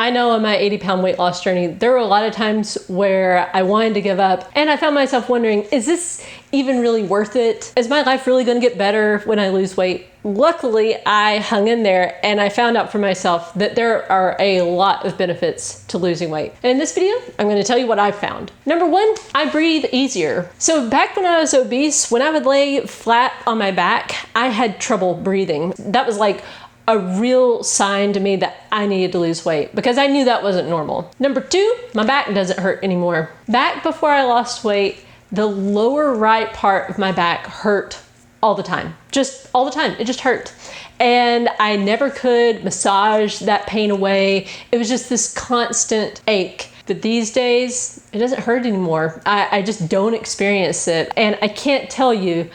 I know on my 80-pound weight loss journey, there were a lot of times where I wanted to give up, and I found myself wondering, is this even really worth it? Is my life really going to get better when I lose weight? Luckily, I hung in there and I found out for myself that there are a lot of benefits to losing weight. And in this video, I'm going to tell you what I found. Number one, I breathe easier. So back when I was obese, when I would lay flat on my back, I had trouble breathing. That was like a real sign to me that I needed to lose weight because I knew that wasn't normal. Number two, my back doesn't hurt anymore. Back before I lost weight, the lower right part of my back hurt all the time. Just all the time. It just hurt. And I never could massage that pain away. It was just this constant ache. But these days, it doesn't hurt anymore. I just don't experience it. And I can't tell you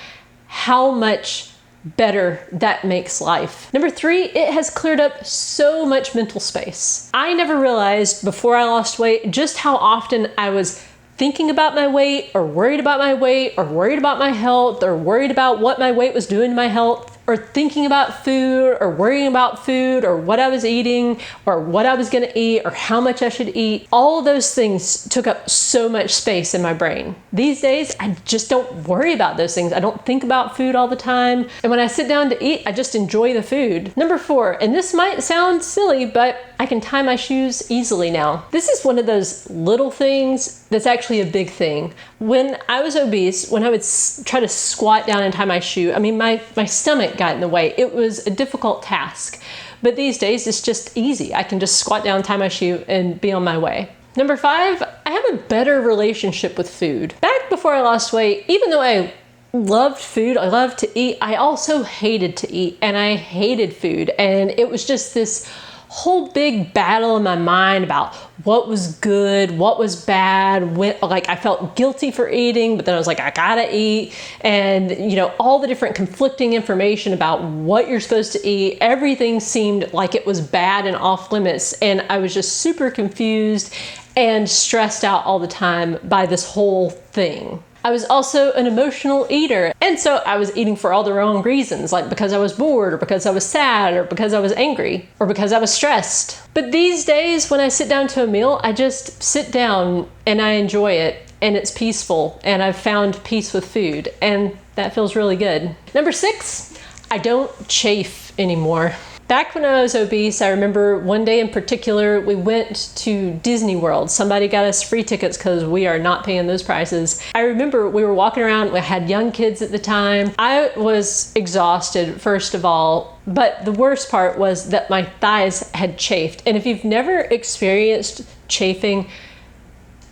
how much better that makes life. Number three, it has cleared up so much mental space. I never realized before I lost weight just how often I was thinking about my weight or worried about my weight or worried about my health or worried about what my weight was doing to my health or thinking about food or worrying about food or what I was eating or what I was gonna eat or how much I should eat. All of those things took up so much space in my brain. These days, I just don't worry about those things. I don't think about food all the time. And when I sit down to eat, I just enjoy the food. Number four, and this might sound silly, but I can tie my shoes easily now. This is one of those little things that's actually a big thing. When I was obese, when I would try to squat down and tie my shoe, I mean, my stomach got in the way. It was a difficult task. But these days, it's just easy. I can just squat down, tie my shoe, and be on my way. Number five, I have a better relationship with food. Back before I lost weight, even though I loved food, I loved to eat, I also hated to eat, and I hated food. And it was just this whole big battle in my mind about what was good, what was bad, when, like I felt guilty for eating, but then I was like, I gotta eat. And you know, all the different conflicting information about what you're supposed to eat, everything seemed like it was bad and off limits. And I was just super confused and stressed out all the time by this whole thing. I was also an emotional eater. And so I was eating for all the wrong reasons, like because I was bored or because I was sad or because I was angry or because I was stressed. But these days when I sit down to a meal, I just sit down and I enjoy it and it's peaceful and I've found peace with food and that feels really good. Number six, I don't chafe anymore. Back when I was obese, I remember one day in particular, we went to Disney World. Somebody got us free tickets because we are not paying those prices. I remember we were walking around, we had young kids at the time. I was exhausted, first of all, but the worst part was that my thighs had chafed. And if you've never experienced chafing,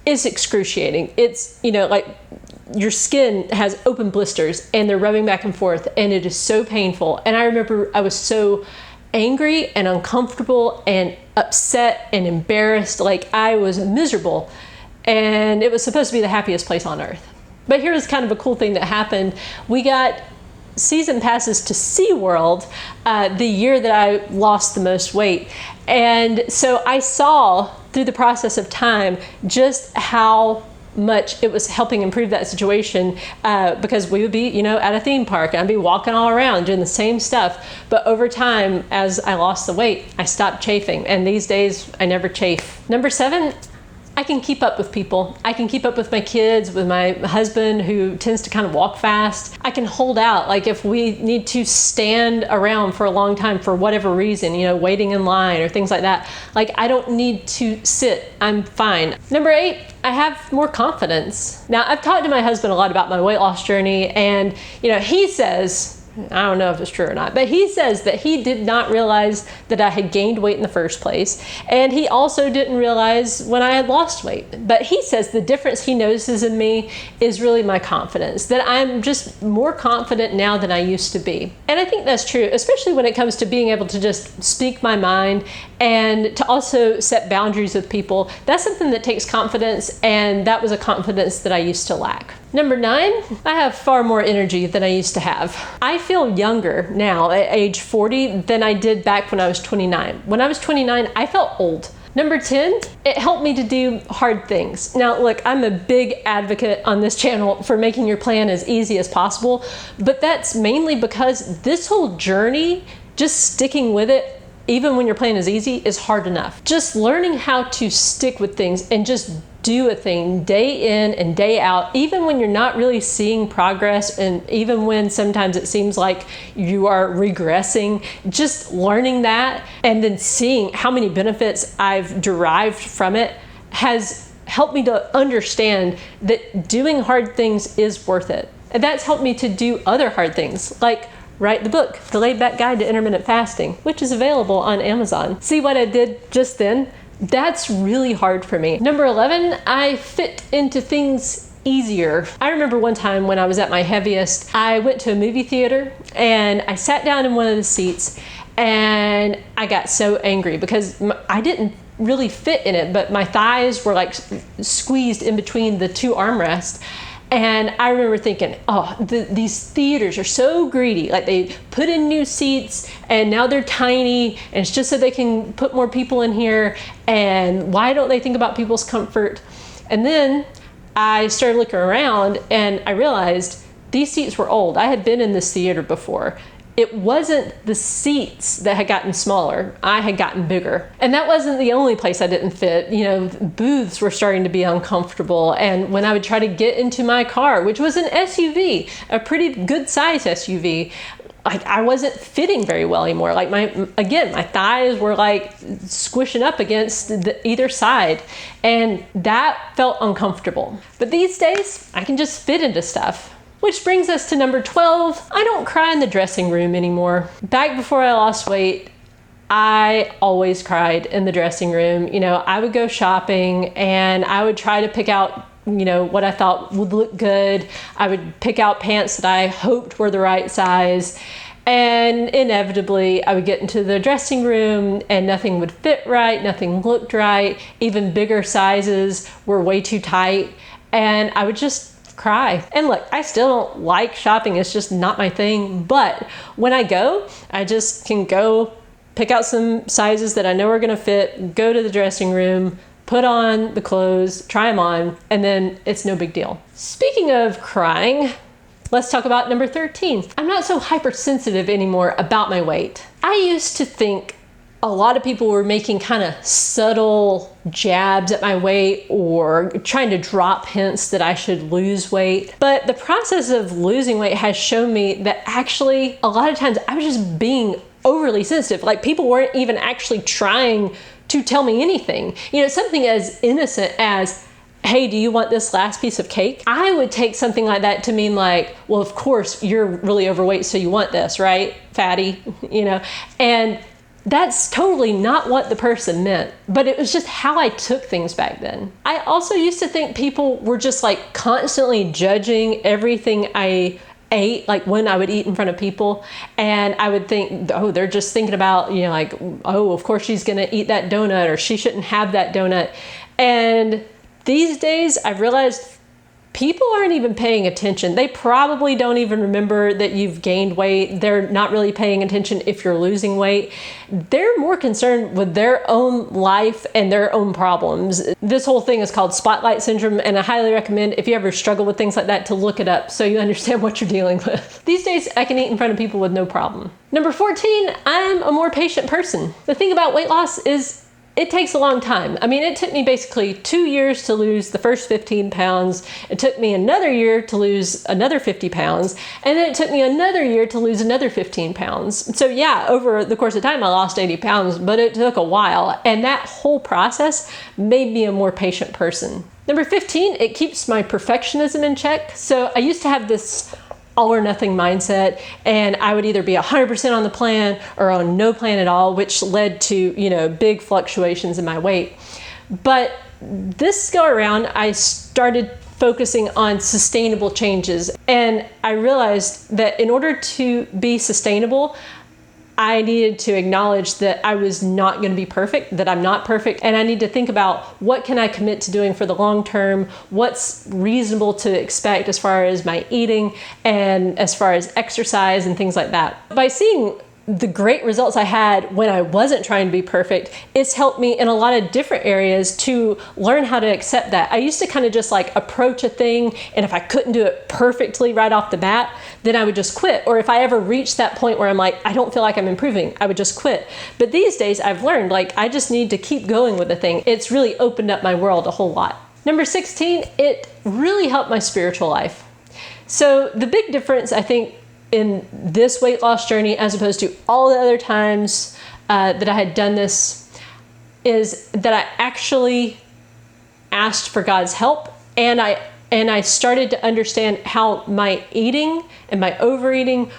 it's excruciating. It's, you know, like your skin has open blisters and they're rubbing back and forth and it is so painful. And I remember I was so angry and uncomfortable and upset and embarrassed, like I was miserable, and it was supposed to be the happiest place on earth. But here's kind of a cool thing that happened. We got season passes to SeaWorld the year that I lost the most weight, and so I saw through the process of time just how much it was helping improve that situation because we would be, you know, at a theme park and I'd be walking all around doing the same stuff. But over time, as I lost the weight, I stopped chafing. And these days, I never chafe. Number seven, I can keep up with people. I can keep up with my kids, with my husband who tends to kind of walk fast. I can hold out. Like if we need to stand around for a long time for whatever reason, you know, waiting in line or things like that, like I don't need to sit. I'm fine. Number eight, I have more confidence. Now, I've talked to my husband a lot about my weight loss journey, and you know, he says, I don't know if it's true or not, but he says that he did not realize that I had gained weight in the first place. And he also didn't realize when I had lost weight. But he says the difference he notices in me is really my confidence, that I'm just more confident now than I used to be. And I think that's true, especially when it comes to being able to just speak my mind and to also set boundaries with people. That's something that takes confidence, and that was a confidence that I used to lack. Number nine, I have far more energy than I used to have. I feel younger now at age 40 than I did back when I was 29. When I was 29, I felt old. Number 10, it helped me to do hard things. Now, look, I'm a big advocate on this channel for making your plan as easy as possible, but that's mainly because this whole journey, just sticking with it, even when your plan is easy, is hard enough. Just learning how to stick with things and just do a thing day in and day out, even when you're not really seeing progress, and even when sometimes it seems like you are regressing, just learning that and then seeing how many benefits I've derived from it has helped me to understand that doing hard things is worth it. And that's helped me to do other hard things, like write the book, The Laid Back Guide to Intermittent Fasting, which is available on Amazon. See what I did just then? That's really hard for me. Number 11, I fit into things easier. I remember one time when I was at my heaviest, I went to a movie theater and I sat down in one of the seats and I got so angry because I didn't really fit in it, but my thighs were like squeezed in between the two armrests. And I remember thinking, oh, these theaters are so greedy. Like, they put in new seats and now they're tiny and it's just so they can put more people in here. And why don't they think about people's comfort? And then I started looking around and I realized these seats were old. I had been in this theater before. It wasn't the seats that had gotten smaller. I had gotten bigger. And that wasn't the only place I didn't fit. You know, booths were starting to be uncomfortable. And when I would try to get into my car, which was an SUV, a pretty good size SUV, like, I wasn't fitting very well anymore. Like, my thighs were like squishing up against either side. And that felt uncomfortable. But these days, I can just fit into stuff. Which brings us to number 12. I don't cry in the dressing room anymore. Back before I lost weight, I always cried in the dressing room. You know, I would go shopping and I would try to pick out, you know, what I thought would look good. I would pick out pants that I hoped were the right size. And inevitably, I would get into the dressing room and nothing would fit right, nothing looked right. Even bigger sizes were way too tight. And I would just cry. And look, I still don't like shopping. It's just not my thing. But when I go, I just can go pick out some sizes that I know are going to fit, go to the dressing room, put on the clothes, try them on, and then it's no big deal. Speaking of crying, let's talk about number 13. I'm not so hypersensitive anymore about my weight. I used to think a lot of people were making kind of subtle jabs at my weight or trying to drop hints that I should lose weight. But the process of losing weight has shown me that actually a lot of times I was just being overly sensitive. Like, people weren't even actually trying to tell me anything. You know, something as innocent as, hey, do you want this last piece of cake? I would take something like that to mean like, well, of course you're really overweight, so you want this, right? Fatty, you know? And that's totally not what the person meant, but it was just how I took things back then. I also used to think people were just like constantly judging everything I ate, like when I would eat in front of people. And I would think, oh, they're just thinking about, you know, like, oh, of course she's gonna eat that donut, or she shouldn't have that donut. And these days I've realized people aren't even paying attention. They probably don't even remember that you've gained weight. They're not really paying attention if you're losing weight. They're more concerned with their own life and their own problems. This whole thing is called spotlight syndrome, and I highly recommend, if you ever struggle with things like that, to look it up so you understand what you're dealing with. These days, I can eat in front of people with no problem. Number 14, I'm a more patient person. The thing about weight loss is it takes a long time. I mean, it took me basically 2 years to lose the first 15 pounds. It took me another year to lose another 50 pounds. And then it took me another year to lose another 15 pounds. So yeah, over the course of time, I lost 80 pounds, but it took a while. And that whole process made me a more patient person. Number 15, it keeps my perfectionism in check. So I used to have this all or nothing mindset, and I would either be 100% on the plan or on no plan at all, which led to, you know, big fluctuations in my weight. But this go around, I started focusing on sustainable changes, and I realized that in order to be sustainable, I needed to acknowledge that I was not going to be perfect, that I'm not perfect, and I need to think about what can I commit to doing for the long term, what's reasonable to expect as far as my eating and as far as exercise and things like that. By seeing the great results I had when I wasn't trying to be perfect, it's helped me in a lot of different areas to learn how to accept that. I used to kind of just like approach a thing, and if I couldn't do it perfectly right off the bat, then I would just quit. Or if I ever reached that point where I'm like, I don't feel like I'm improving, I would just quit. But these days I've learned like I just need to keep going with the thing. It's really opened up my world a whole lot. Number 16, it really helped my spiritual life. So the big difference, I think, in this weight loss journey as opposed to all the other times that I had done this is that I actually asked for God's help, and I started to understand how my eating and my overeating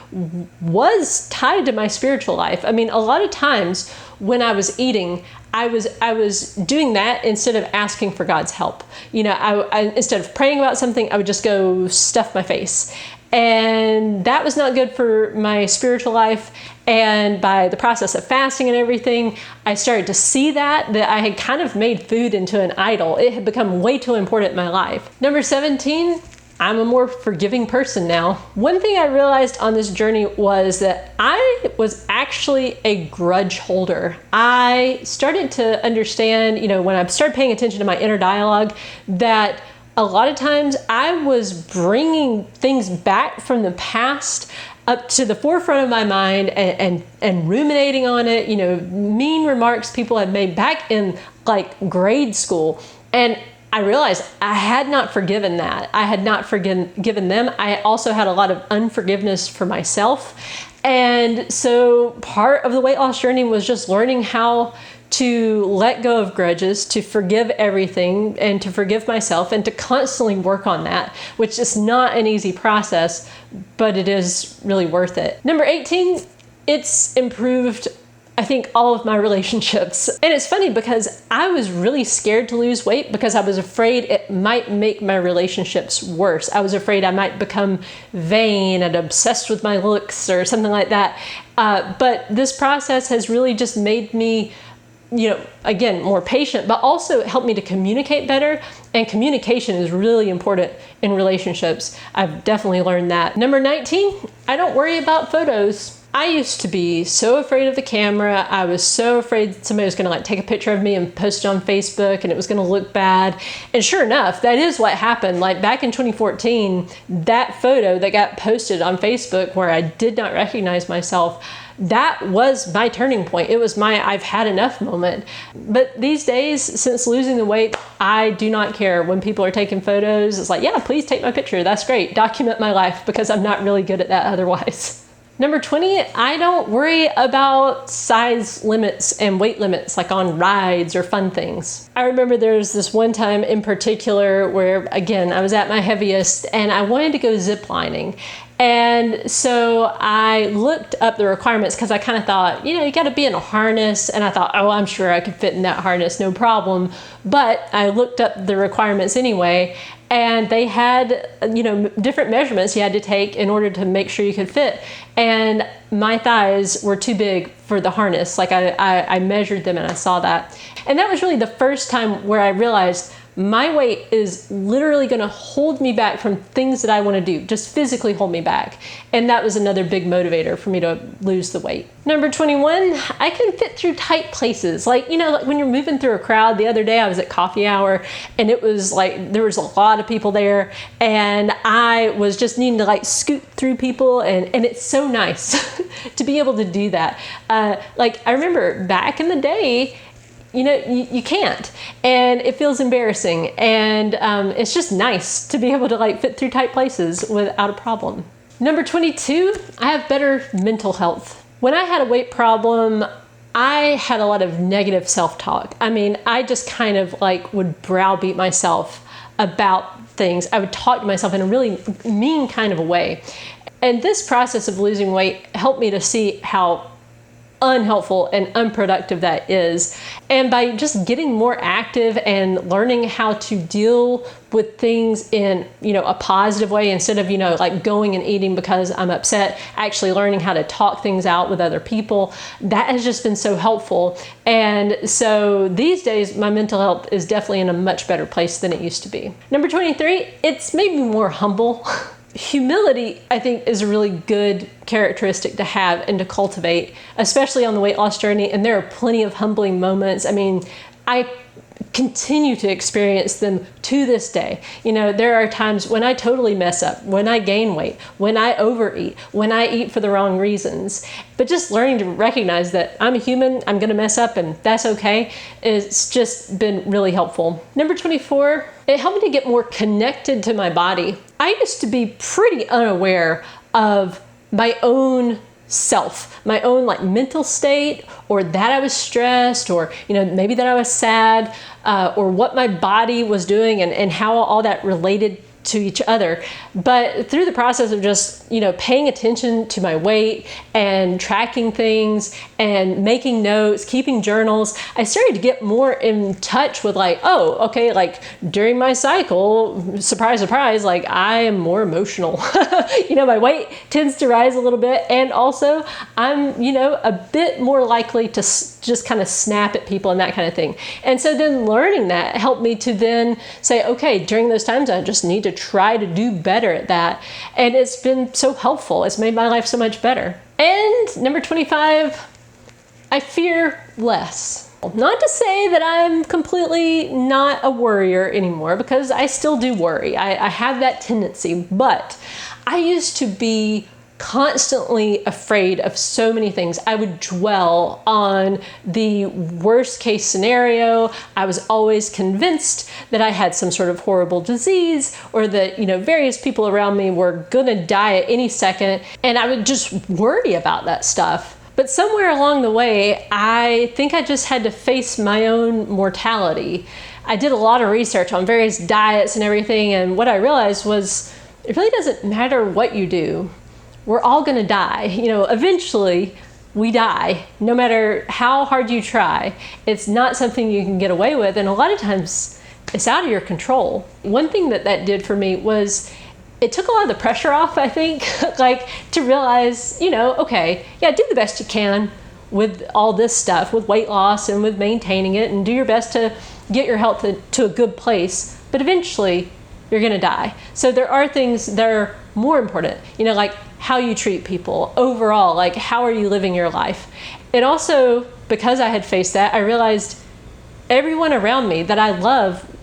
was tied to my spiritual life. I mean, a lot of times when I was eating, I was doing that instead of asking for God's help. You know, I instead of praying about something, I would just go stuff my face. And that was not good for my spiritual life. And by the process of fasting and everything, I started to see that I had kind of made food into an idol. It had become way too important in my life. Number 17, I'm a more forgiving person now. One thing I realized on this journey was that I was actually a grudge holder. I started to understand, you know, when I started paying attention to my inner dialogue, that a lot of times I was bringing things back from the past up to the forefront of my mind and ruminating on it, you know, mean remarks people had made back in like grade school. And I realized I had not forgiven that. I had not forgiven them. I also had a lot of unforgiveness for myself. And so part of the weight loss journey was just learning how to let go of grudges, to forgive everything, and to forgive myself, and to constantly work on that, which is not an easy process, but it is really worth it. Number 18, it's improved, I think, all of my relationships. And it's funny because I was really scared to lose weight because I was afraid it might make my relationships worse. I was afraid I might become vain and obsessed with my looks or something like that. But this process has really just made me, you know, again, more patient, but also helped me to communicate better. And communication is really important in relationships. I've definitely learned that. Number 19, I don't worry about photos. I used to be so afraid of the camera. I was so afraid somebody was going to like take a picture of me and post it on Facebook and it was going to look bad. And sure enough, that is what happened. Like back in 2014, that photo that got posted on Facebook where I did not recognize myself, that was my turning point. It was my I've had enough moment. But these days, since losing the weight, I do not care when people are taking photos. It's like, yeah, please take my picture. That's great. Document my life, because I'm not really good at that otherwise. Number 20, I don't worry about size limits and weight limits like on rides or fun things. I remember there was this one time in particular where, again, I was at my heaviest and I wanted to go zip lining. And so I looked up the requirements because I kind of thought, you know, you got to be in a harness. And I thought, oh, I'm sure I could fit in that harness, no problem. But I looked up the requirements anyway, and they had, you know, different measurements you had to take in order to make sure you could fit. And my thighs were too big for the harness. Like I measured them and I saw that. And that was really the first time where I realized my weight is literally going to hold me back from things that I want to do, just physically hold me back. And that was another big motivator for me to lose the weight. Number 21, I can fit through tight places. Like, you know, like when you're moving through a crowd. The other day I was at coffee hour and it was like, there was a lot of people there and I was just needing to like scoot through people, and it's so nice to be able to do that. Like I remember back in the day, you know, you can't, and it feels embarrassing, and it's just nice to be able to like fit through tight places without a problem. Number 22, I have better mental health. When I had a weight problem, I had a lot of negative self-talk. I mean, I just kind of like would browbeat myself about things. I would talk to myself in a really mean kind of a way. And this process of losing weight helped me to see how unhelpful and unproductive that is. And by just getting more active and learning how to deal with things in, you know, a positive way, instead of, you know, like going and eating because I'm upset, actually learning how to talk things out with other people, that has just been so helpful. And so these days, my mental health is definitely in a much better place than it used to be. Number 23, it's made me more humble. humility, I think, is a really good characteristic to have and to cultivate, especially on the weight loss journey. And there are plenty of humbling moments. I mean, I continue to experience them to this day. You know, there are times when I totally mess up, when I gain weight, when I overeat, when I eat for the wrong reasons. But just learning to recognize that I'm a human, I'm going to mess up, and that's okay, it's just been really helpful. Number 24, it helped me to get more connected to my body. I used to be pretty unaware of my own self, my own like mental state, or that I was stressed, or maybe that I was sad, or what my body was doing and how all that related to each other. But through the process of just, paying attention to my weight and tracking things and making notes, keeping journals, I started to get more in touch with like, oh, okay, like during my cycle, surprise, surprise, like I am more emotional. My weight tends to rise a little bit. And also I'm, a bit more likely to just kind of snap at people and that kind of thing. And so then learning that helped me to then say, okay, during those times, I just need to try to do better at that. And it's been so helpful. It's made my life so much better. And number 25, I fear less. Not to say that I'm completely not a worrier anymore, because I still do worry. I have that tendency, but I used to be constantly afraid of so many things. I would dwell on the worst case scenario. I was always convinced that I had some sort of horrible disease, or that, various people around me were gonna die at any second. And I would just worry about that stuff. But somewhere along the way, I think I just had to face my own mortality. I did a lot of research on various diets and everything. And what I realized was it really doesn't matter what you do. We're all gonna die. Eventually we die, no matter how hard you try. It's not something you can get away with. And a lot of times it's out of your control. One thing that did for me was it took a lot of the pressure off, I think, like to realize, okay, yeah, do the best you can with all this stuff, with weight loss and with maintaining it, and do your best to get your health to a good place. But eventually you're gonna die. So there are things that are more important, like how you treat people overall, like how are you living your life. And also, because I had faced that, I realized everyone around me that I love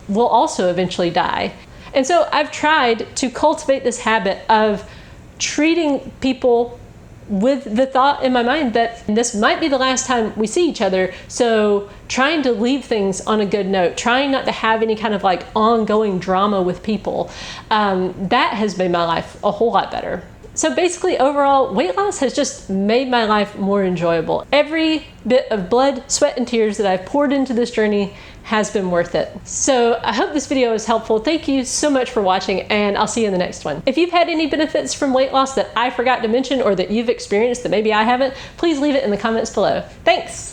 will also eventually die. And so I've tried to cultivate this habit of treating people with the thought in my mind that this might be the last time we see each other. So trying to leave things on a good note, trying not to have any kind of like ongoing drama with people, that has made my life a whole lot better. So basically, overall, weight loss has just made my life more enjoyable. Every bit of blood, sweat, and tears that I've poured into this journey has been worth it. So I hope this video was helpful. Thank you so much for watching, and I'll see you in the next one. If you've had any benefits from weight loss that I forgot to mention, or that you've experienced that maybe I haven't, please leave it in the comments below. Thanks!